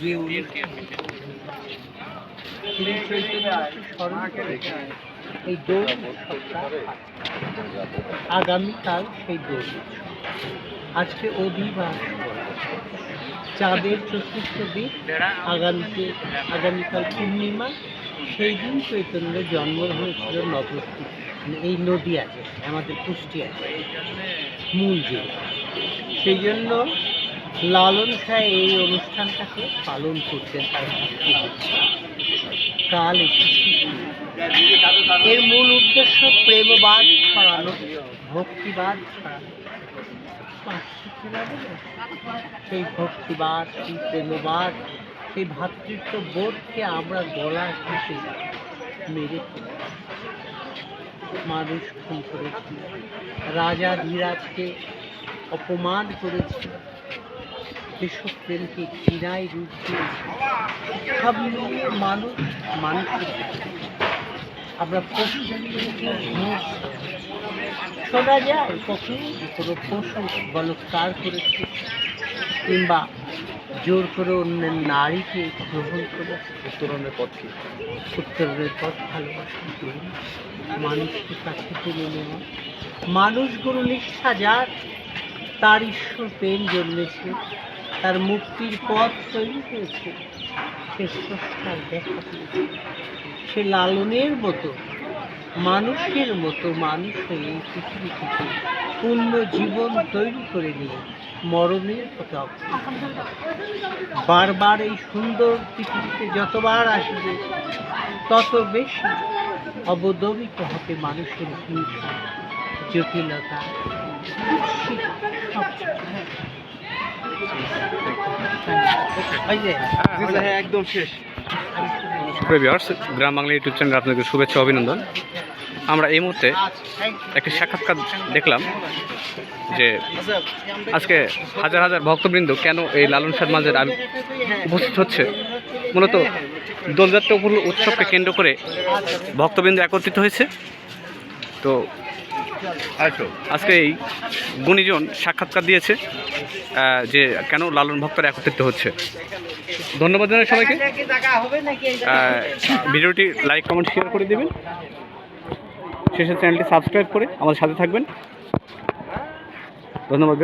যে এই দোল আগামীকাল সেই দোল আজকে অধিবাস চাঁদের চতুর্থ দিন, আগামীকাল পূর্ণিমা। সেই দিন চৈতন্যের জন্ম হয়েছিল নবদ্বীপ, এই নদী আছে আমাদের কুষ্টিয়াতে মূল জেলা। সেই জন্য লালন শাহ এই অনুষ্ঠানটাকে পালন করতেন। কাল এসেছে, এর মূল উদ্দেশ্য প্রেমবাদ ছড়ানো, ভক্তিবাদ ছড়ানো। সেই ভক্তিবাদ, সেই প্রেমবাদ, সেই ভ্রাতৃত্ব বোধকে আমরা গলা ঘেঁষে মেরে ফেলেছি। মানুষ খুন করেছি, রাজা ধীরাজকে অপমান করেছি, দেশপ্রেমকে ঘৃণায় রূপ দিয়েছি। সব মিলিয়ে মানুষের আমরা পশু শোনা যায় কখনো কোনো পশু বলৎকার করেছে কিংবা জোর করে অন্যের নারীকে গ্রহণ করে উত্তরণের পথ ভালোবাসা করি, মানুষকে কাছে টেনে নেওয়া। মানুষ গুরু নিষ্ঠা যার, তার ঈশ্বর প্রেম জন্মেছে, তার মুক্তির পথ তৈরি হয়েছে, সে স্রষ্টার দেখা পেয়েছে। সে লালনের মতো মানুষের মতো মানুষ হয়ে এই পৃথিবী থেকে পূর্ণ জীবন তৈরি করে নিয়ে মরণের পথে বারবার এই সুন্দর পৃথিবীতে যতবার আসবে তত বেশি অবদমিত হবে মানুষের হিংসা, জটিলতা, একদম শেষ। গ্রাম বাংলা ইউটিউব চ্যানেলে আপনাদের শুভেচ্ছা অভিনন্দন। আমরা এই মুহূর্তে একটি সাক্ষাৎকার দেখলাম যে আজকে হাজার হাজার ভক্তবৃন্দ কেন এই লালন শাহ মাঝের উপস্থিত হচ্ছে। মূলত দোলযাত্রা উৎসবকে কেন্দ্র করে ভক্তবৃন্দ একত্রিত হয়েছে। তো আজকে এই গুণীজন সাক্ষাৎকার দিয়েছে যে কেন লালন ভক্তরা একত্রিত হচ্ছে। ধন্যবাদ জানাই সবাইকে। ভিডিওটি লাইক কমেন্ট শেয়ার করে দেবেন, শেষে চ্যানেলটি সাবস্ক্রাইব করে আমাদের সাথে থাকবেন। ধন্যবাদ।